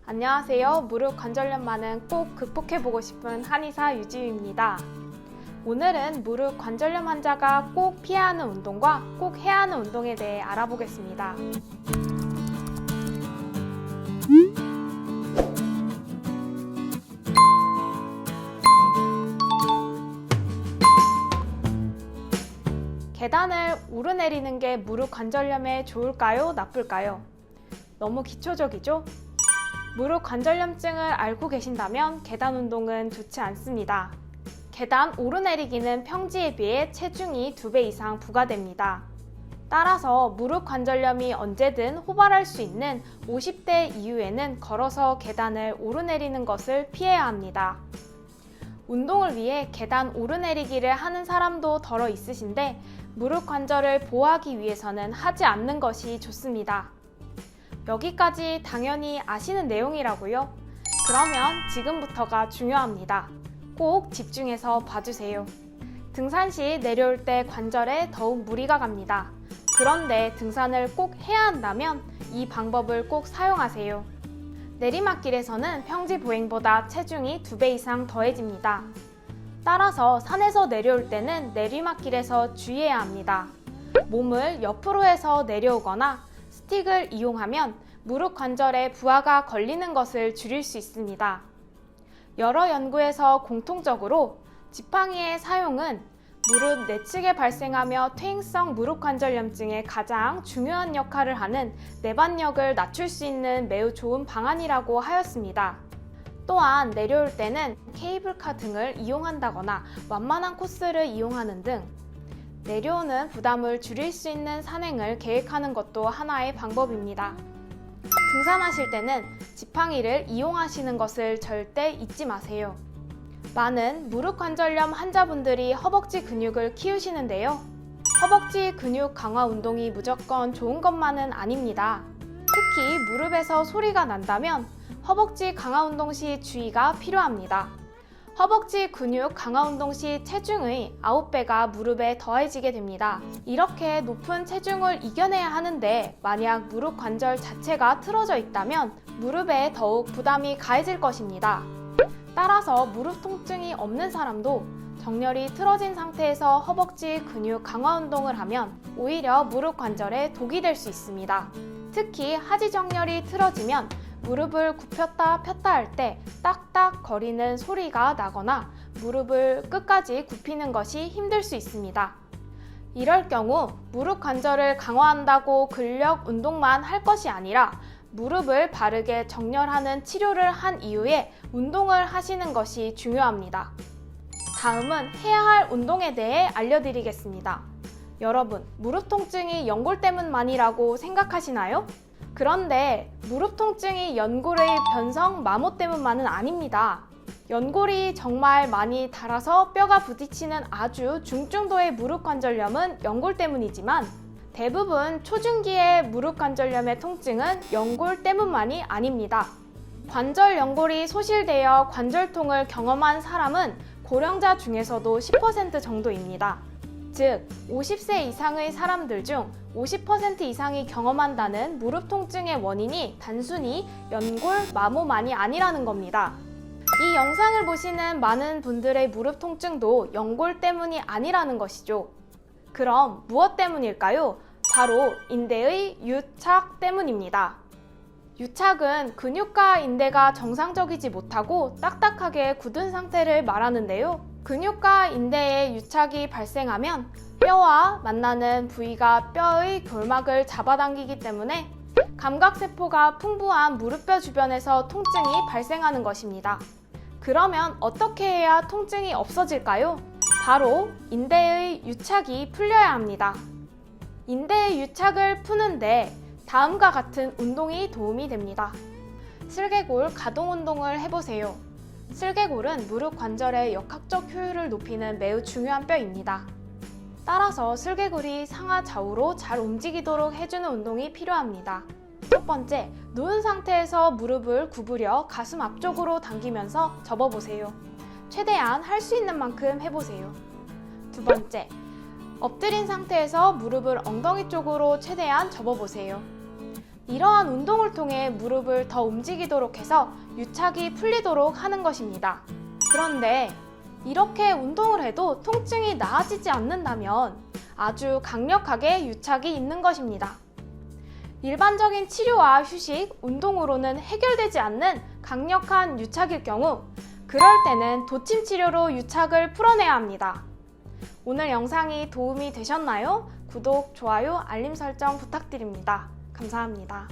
안녕하세요. 무릎 관절염만은 꼭 극복해보고 싶은 한의사 유지유입니다. 오늘은 무릎 관절염 환자가 꼭 피해야 하는 운동과 꼭 해야 하는 운동에 대해 알아보겠습니다. 계단을 오르내리는 게 무릎 관절염에 좋을까요? 나쁠까요? 너무 기초적이죠? 무릎 관절염증을 앓고 계신다면 계단 운동은 좋지 않습니다. 계단 오르내리기는 평지에 비해 체중이 2배 이상 부과됩니다. 따라서 무릎 관절염이 언제든 호발할 수 있는 50대 이후에는 걸어서 계단을 오르내리는 것을 피해야 합니다. 운동을 위해 계단 오르내리기를 하는 사람도 덜어 있으신데 무릎 관절을 보호하기 위해서는 하지 않는 것이 좋습니다. 여기까지 당연히 아시는 내용이라고요? 그러면 지금부터가 중요합니다. 꼭 집중해서 봐주세요. 등산 시 내려올 때 관절에 더욱 무리가 갑니다. 그런데 등산을 꼭 해야 한다면 이 방법을 꼭 사용하세요. 내리막길에서는 평지 보행보다 체중이 2배 이상 더해집니다. 따라서 산에서 내려올 때는 내리막길에서 주의해야 합니다. 몸을 옆으로 해서 내려오거나 스틱을 이용하면 무릎 관절에 부하가 걸리는 것을 줄일 수 있습니다. 여러 연구에서 공통적으로 지팡이의 사용은 무릎 내측에 발생하며 퇴행성 무릎 관절염증에 가장 중요한 역할을 하는 내반력을 낮출 수 있는 매우 좋은 방안이라고 하였습니다. 또한 내려올 때는 케이블카 등을 이용한다거나 완만한 코스를 이용하는 등 내려오는 부담을 줄일 수 있는 산행을 계획하는 것도 하나의 방법입니다. 등산하실 때는 지팡이를 이용하시는 것을 절대 잊지 마세요. 많은 무릎 관절염 환자분들이 허벅지 근육을 키우시는데요. 허벅지 근육 강화 운동이 무조건 좋은 것만은 아닙니다. 특히 무릎에서 소리가 난다면 허벅지 강화 운동 시 주의가 필요합니다. 허벅지 근육 강화 운동 시 체중의 9배가 무릎에 더해지게 됩니다. 이렇게 높은 체중을 이겨내야 하는데 만약 무릎 관절 자체가 틀어져 있다면 무릎에 더욱 부담이 가해질 것입니다. 따라서 무릎 통증이 없는 사람도 정렬이 틀어진 상태에서 허벅지 근육 강화 운동을 하면 오히려 무릎 관절에 독이 될 수 있습니다. 특히 하지 정렬이 틀어지면 무릎을 굽혔다 폈다 할 때 딱딱 거리는 소리가 나거나 무릎을 끝까지 굽히는 것이 힘들 수 있습니다. 이럴 경우 무릎 관절을 강화한다고 근력 운동만 할 것이 아니라 무릎을 바르게 정렬하는 치료를 한 이후에 운동을 하시는 것이 중요합니다. 다음은 해야 할 운동에 대해 알려드리겠습니다. 여러분, 무릎 통증이 연골 때문만이라고 생각하시나요? 그런데 무릎 통증이 연골의 변성 마모 때문만은 아닙니다. 연골이 정말 많이 닳아서 뼈가 부딪히는 아주 중증도의 무릎 관절염은 연골 때문이지만 대부분 초중기의 무릎 관절염의 통증은 연골 때문만이 아닙니다. 관절 연골이 소실되어 관절통을 경험한 사람은 고령자 중에서도 10% 정도입니다. 즉, 50세 이상의 사람들 중 50% 이상이 경험한다는 무릎 통증의 원인이 단순히 연골 마모만이 아니라는 겁니다. 이 영상을 보시는 많은 분들의 무릎 통증도 연골 때문이 아니라는 것이죠. 그럼 무엇 때문일까요? 바로 인대의 유착 때문입니다. 유착은 근육과 인대가 정상적이지 못하고 딱딱하게 굳은 상태를 말하는데요. 근육과 인대에 유착이 발생하면 뼈와 만나는 부위가 뼈의 결막을 잡아당기기 때문에 감각세포가 풍부한 무릎뼈 주변에서 통증이 발생하는 것입니다. 그러면 어떻게 해야 통증이 없어질까요? 바로 인대의 유착이 풀려야 합니다. 인대의 유착을 푸는데 다음과 같은 운동이 도움이 됩니다. 슬개골 가동 운동을 해보세요. 슬개골은 무릎 관절의 역학적 효율을 높이는 매우 중요한 뼈입니다. 따라서 슬개골이 상하 좌우로 잘 움직이도록 해주는 운동이 필요합니다. 첫 번째, 누운 상태에서 무릎을 구부려 가슴 앞쪽으로 당기면서 접어보세요. 최대한 할 수 있는 만큼 해보세요. 두 번째, 엎드린 상태에서 무릎을 엉덩이 쪽으로 최대한 접어보세요. 이러한 운동을 통해 무릎을 더 움직이도록 해서 유착이 풀리도록 하는 것입니다. 그런데 이렇게 운동을 해도 통증이 나아지지 않는다면 아주 강력하게 유착이 있는 것입니다. 일반적인 치료와 휴식, 운동으로는 해결되지 않는 강력한 유착일 경우 그럴 때는 도침 치료로 유착을 풀어내야 합니다. 오늘 영상이 도움이 되셨나요? 구독, 좋아요, 알림 설정 부탁드립니다. 감사합니다.